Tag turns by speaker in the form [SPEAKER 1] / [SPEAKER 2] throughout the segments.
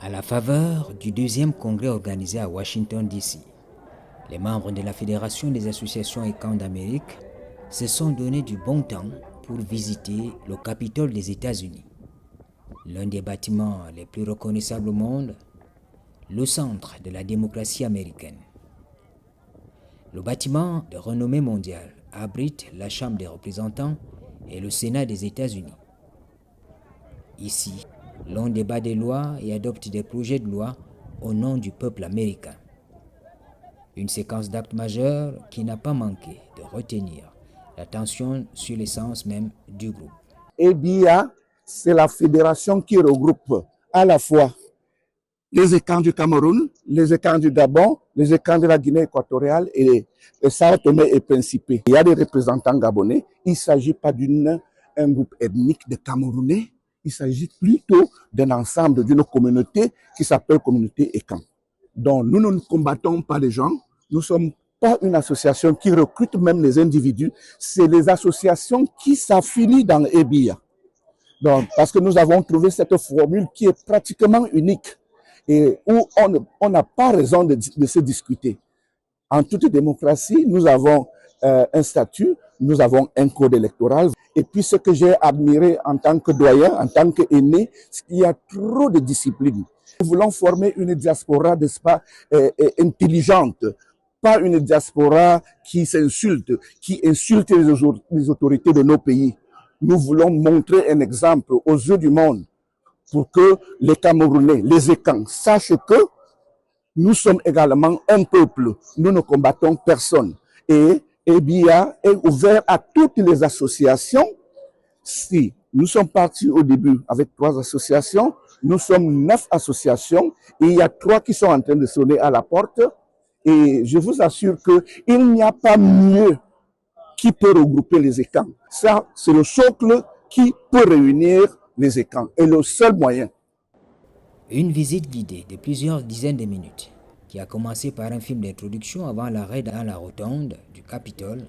[SPEAKER 1] À la faveur du deuxième congrès organisé à Washington, D.C., les membres de la Fédération des associations et camps d'Amérique se sont donné du bon temps pour visiter le Capitole des États-Unis, l'un des bâtiments les plus reconnaissables au monde, le centre de la démocratie américaine. Le bâtiment de renommée mondiale abrite la Chambre des représentants et le Sénat des États-Unis. Ici, l'on débat des lois et adopte des projets de loi au nom du peuple américain. Une séquence d'actes majeurs qui n'a pas manqué de retenir l'attention sur l'essence même du groupe.
[SPEAKER 2] EBIA, c'est la fédération qui regroupe à la fois les écans du Cameroun, les écans du Gabon, les écans de la Guinée équatoriale et Sao Tomé et Principe. Il y a des représentants gabonais. Il ne s'agit pas d'un groupe ethnique de Camerounais. Il s'agit plutôt d'un ensemble, d'une communauté qui s'appelle communauté ECAN. Donc nous ne combattons pas les gens. Nous ne sommes pas une association qui recrute même les individus. C'est les associations qui s'affilient dans EBIA. Donc, parce que nous avons trouvé cette formule qui est pratiquement unique et où on n'a pas raison de se discuter. En toute démocratie, nous avons un statut, nous avons un code électoral. Et puis ce que j'ai admiré en tant que doyen, en tant qu'aîné, c'est qu'il y a trop de discipline. Nous voulons former une diaspora, n'est-ce pas, intelligente, pas une diaspora qui s'insulte, qui insulte les autorités de nos pays. Nous voulons montrer un exemple aux yeux du monde pour que les Camerounais, les Écans, sachent que nous sommes également un peuple. Nous ne combattons personne. Et EBIA est ouvert à toutes les associations. Si nous sommes partis au début avec 3 associations, nous sommes 9 associations et il y a 3 qui sont en train de sonner à la porte. Et je vous assure qu'il n'y a pas mieux qui peut regrouper les écans. Ça, c'est le socle qui peut réunir les écans et le seul moyen.
[SPEAKER 1] Une visite guidée de plusieurs dizaines de minutes qui a commencé par un film d'introduction avant l'arrêt dans la rotonde du Capitole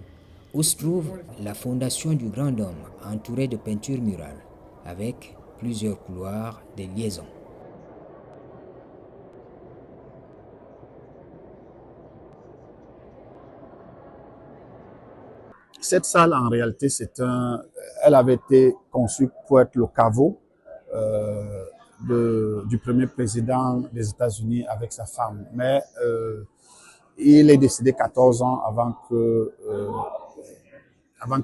[SPEAKER 1] où se trouve la fondation du grand homme entourée de peintures murales avec plusieurs couloirs de liaison.
[SPEAKER 3] Cette salle, en réalité, elle avait été conçue pour être le caveau du premier président des États-Unis avec sa femme. Mais il est décédé 14 ans avant que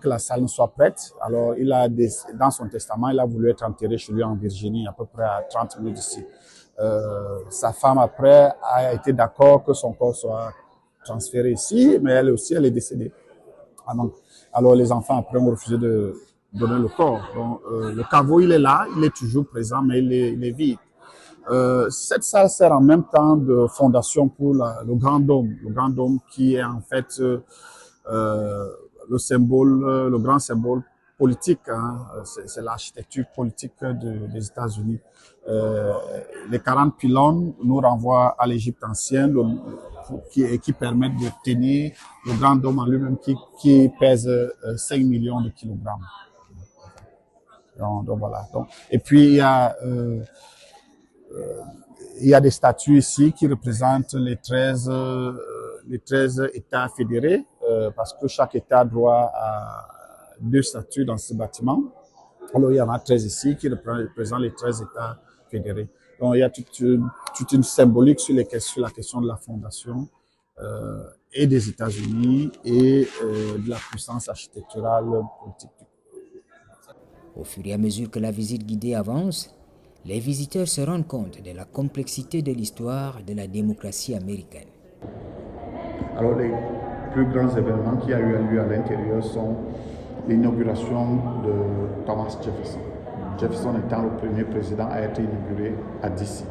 [SPEAKER 3] la salle ne soit prête. Alors, dans son testament, il a voulu être enterré chez lui en Virginie, à peu près à 30 minutes d'ici. Sa femme, après, a été d'accord que son corps soit transféré ici, mais elle aussi, elle est décédée. Alors les enfants après ont refusé de donner le corps. Donc le caveau il est là, il est toujours présent, mais il est vide. Cette salle sert en même temps de fondation pour le grand dôme qui est en fait le grand symbole politique. Hein. C'est l'architecture politique des États-Unis. Les 40 pylônes nous renvoient à l'Égypte ancienne, qui permettent de tenir le grand dôme en lui-même qui pèse 5 millions de kilogrammes. Donc voilà. Et puis il y a des statues ici qui représentent les 13 États fédérés, parce que chaque État a droit à 2 statues dans ce bâtiment. Alors il y en a 13 ici qui représentent les 13 États fédérés. Donc il y a toute une symbolique sur la question de la fondation et des États-Unis et de la puissance architecturale politique.
[SPEAKER 1] Au fur et à mesure que la visite guidée avance, les visiteurs se rendent compte de la complexité de l'histoire de la démocratie américaine.
[SPEAKER 3] Alors les plus grands événements qui ont eu lieu à l'intérieur sont l'inauguration de Thomas Jefferson. Jefferson étant le premier président à être inauguré à D.C.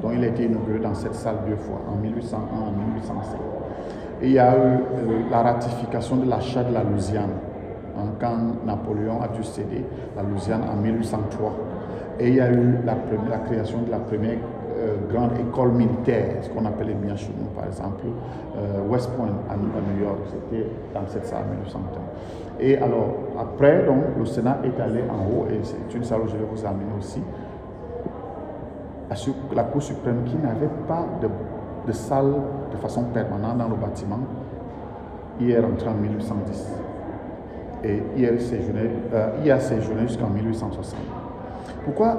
[SPEAKER 3] Donc il a été inauguré dans cette salle 2 fois, en 1801 et en 1805. Et il y a eu la ratification de l'achat de la Louisiane, hein, quand Napoléon a dû céder la Louisiane en 1803. Et il y a eu la création de la première grande école militaire, ce qu'on appelait bien chez nous, par exemple, West Point à New York, c'était dans cette salle en 1801. Et alors, après, donc, le Sénat est allé en haut, et c'est une salle où je vais vous amener aussi. la Cour suprême qui n'avait pas de salle de façon permanente dans le bâtiment, y est rentré en 1810 et y a séjourné jusqu'en 1860. Pourquoi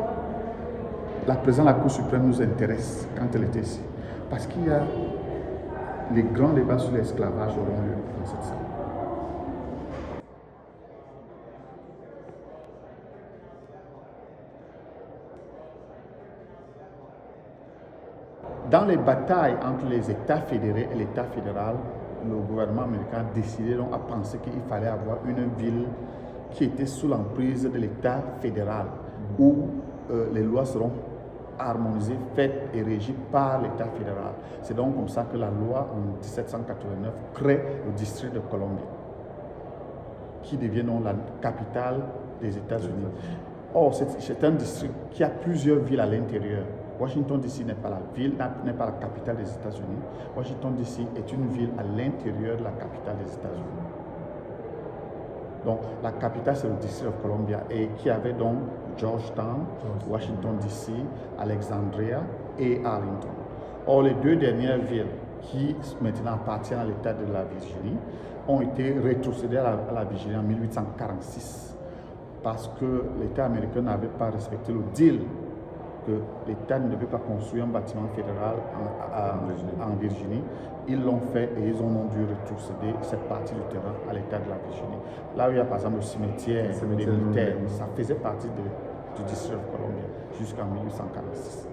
[SPEAKER 3] la présence de la Cour suprême nous intéresse quand elle était ici? Parce qu'il y a les grands débats sur l'esclavage auront lieu dans cette salle. Dans les batailles entre les États fédérés et l'État fédéral, le gouvernement américain a décidé donc à penser qu'il fallait avoir une ville qui était sous l'emprise de l'État fédéral, où les lois seront harmonisées, faites et régies par l'État fédéral. C'est donc comme ça que la loi en 1789 crée le district de Columbia, qui devient donc la capitale des États-Unis. Or, c'est un district qui a plusieurs villes à l'intérieur. Washington DC n'est pas la ville, n'est pas la capitale des États-Unis. Washington DC est une ville à l'intérieur de la capitale des États-Unis. Donc la capitale c'est le district de Columbia et qui avait donc Georgetown, Washington DC, Alexandria et Arlington. Or les deux dernières villes qui maintenant appartiennent à l'État de la Virginie ont été rétrocédées à la Virginie en 1846 parce que l'État américain n'avait pas respecté le deal que l'État ne devait pas construire un bâtiment fédéral en Virginie. Ils l'ont fait et ils ont dû rétrocéder cette partie du terrain à l'État de la Virginie. Là où il y a par exemple le cimetière des militaires, ça faisait partie du district de Columbia jusqu'en 1846.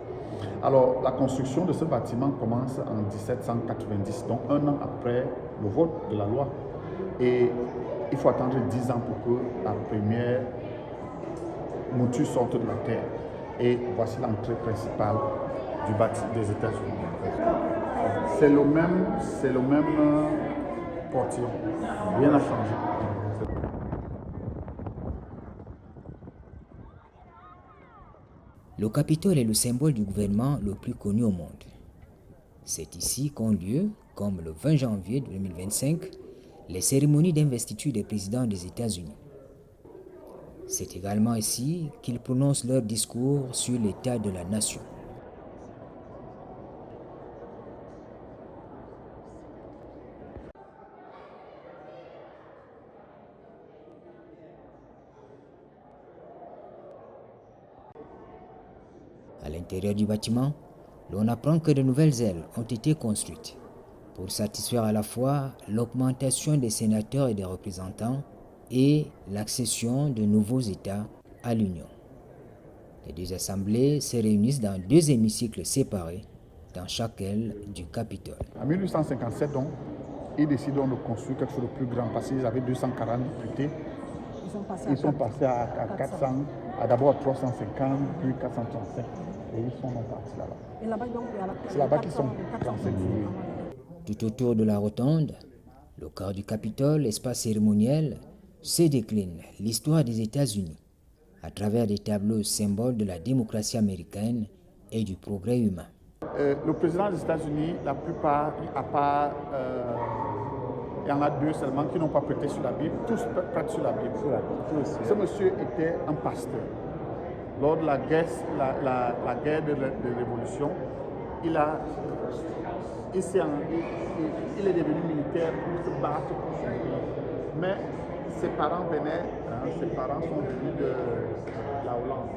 [SPEAKER 3] Alors la construction de ce bâtiment commence en 1790, donc un an après le vote de la loi. Et il faut attendre 10 ans pour que la première mouture sorte de la terre. Et voici l'entrée principale du bâtiment des États-Unis. C'est le même portillon, rien n'a changé.
[SPEAKER 1] Le Capitole est le symbole du gouvernement le plus connu au monde. C'est ici qu'ont lieu, comme le 20 janvier 2025, les cérémonies d'investiture des présidents des États-Unis. C'est également ici qu'ils prononcent leur discours sur l'état de la nation. À l'intérieur du bâtiment, l'on apprend que de nouvelles ailes ont été construites pour satisfaire à la fois l'augmentation des sénateurs et des représentants et l'accession de nouveaux États à l'Union. Les deux assemblées se réunissent dans deux hémicycles séparés dans chaque aile du Capitole.
[SPEAKER 3] En 1857, donc, ils décident de construire quelque chose de plus grand parce qu'ils avaient 240 députés. Ils sont passés à 400, d'abord à 350, puis 435. Et ils sont partis là-bas.
[SPEAKER 4] Et là-bas, donc,
[SPEAKER 3] c'est là-bas qu'ils sont placés.
[SPEAKER 1] Tout autour de la rotonde, le corps du Capitole, espace cérémoniel, se décline l'histoire des États-Unis à travers des tableaux symboles de la démocratie américaine et du progrès humain.
[SPEAKER 3] Le président des États-Unis, la plupart, à part, il y en a deux seulement qui n'ont pas prêté sur la Bible, tous prêtent sur la Bible. Ce monsieur était un pasteur. Lors de la guerre de Révolution, il est devenu militaire pour se battre pour son pays. Mais ses parents sont venus de la Hollande.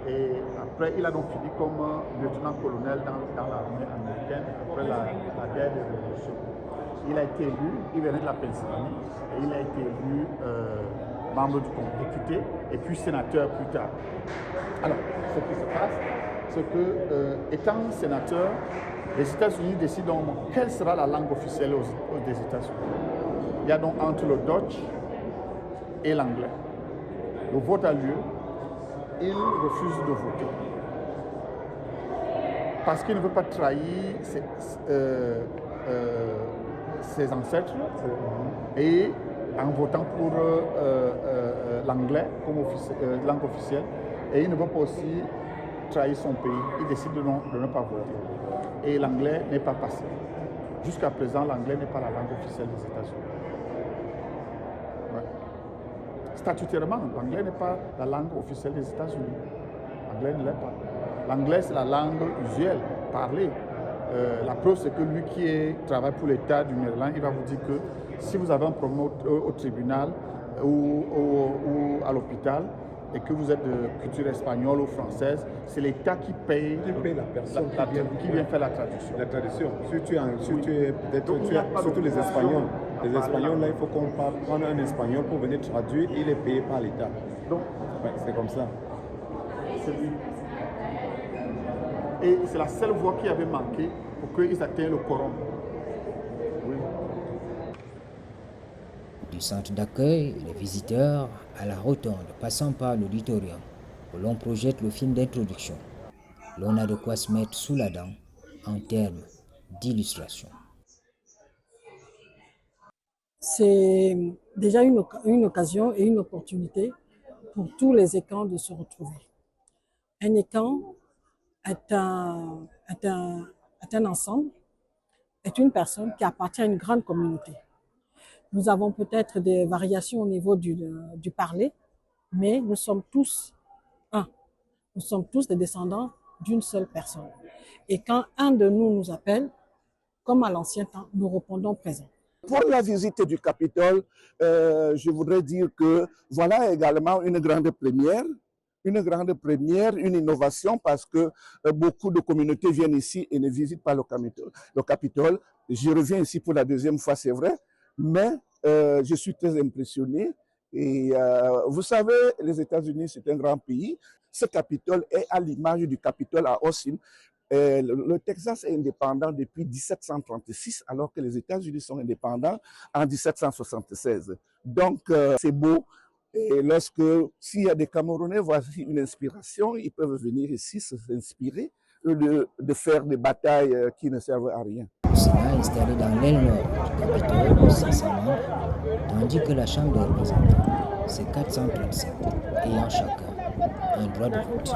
[SPEAKER 3] Et après, il a donc fini comme lieutenant-colonel dans l'armée américaine après la guerre de Révolution. Il a été élu, il venait de la Pennsylvanie, et il a été élu membre du Congrès, député, et puis sénateur plus tard. Alors, ce qui se passe, c'est que, étant sénateur, les États-Unis décident quelle sera la langue officielle des États-Unis. Il y a donc entre le Dutch et l'anglais. Le vote a lieu, il refuse de voter. Parce qu'il ne veut pas trahir ses ancêtres et en votant pour l'anglais comme langue officielle. Et il ne veut pas aussi trahir son pays. Il décide de ne pas voter. Et l'anglais n'est pas passé. Jusqu'à présent, l'anglais n'est pas la langue officielle des États-Unis. Ouais. Statutairement, l'anglais n'est pas la langue officielle des États-Unis. L'anglais ne l'est pas. L'anglais, c'est la langue usuelle, parlée. La preuve, c'est que lui qui travaille pour l'État du Maryland, il va vous dire que si vous avez un problème au tribunal ou à l'hôpital et que vous êtes de culture espagnole ou française, c'est l'État qui paye
[SPEAKER 4] la personne
[SPEAKER 3] qui vient faire la traduction.
[SPEAKER 4] La traduction. Surtout les Espagnols. Les Espagnols, là, il faut qu'on prenne un Espagnol pour venir traduire. Il est payé par l'État.
[SPEAKER 3] Donc,
[SPEAKER 4] ouais, c'est comme ça.
[SPEAKER 3] Et c'est la seule voie qui avait manqué pour qu'ils atteignent le quorum. Oui.
[SPEAKER 1] Du centre d'accueil, les visiteurs à la rotonde, passant par l'auditorium, où l'on projette le film d'introduction. L'on a de quoi se mettre sous la dent en termes d'illustration.
[SPEAKER 5] C'est déjà une occasion et une opportunité pour tous les écans de se retrouver. Un écan est un ensemble, est une personne qui appartient à une grande communauté. Nous avons peut-être des variations au niveau du parler, mais nous sommes tous un. Nous sommes tous des descendants d'une seule personne. Et quand un de nous appelle, comme à l'ancien temps, nous répondons présent.
[SPEAKER 2] Pour la visite du Capitole, je voudrais dire que voilà également une grande première, une innovation parce que beaucoup de communautés viennent ici et ne visitent pas le Capitole. Je reviens ici pour la deuxième fois, c'est vrai, mais je suis très impressionné. Et vous savez, les États-Unis, c'est un grand pays. Ce Capitole est à l'image du Capitole à Austin. Le Texas est indépendant depuis 1736, alors que les États-Unis sont indépendants en 1776. Donc, c'est beau. Et s'il y a des Camerounais, voici une inspiration, ils peuvent venir ici s'inspirer de faire des batailles qui ne servent à rien.
[SPEAKER 1] Le Sénat est installé dans l'aile nord du Capitole, 500 membres, tandis que la Chambre des représentants, c'est 437, ayant chacun un droit de vote.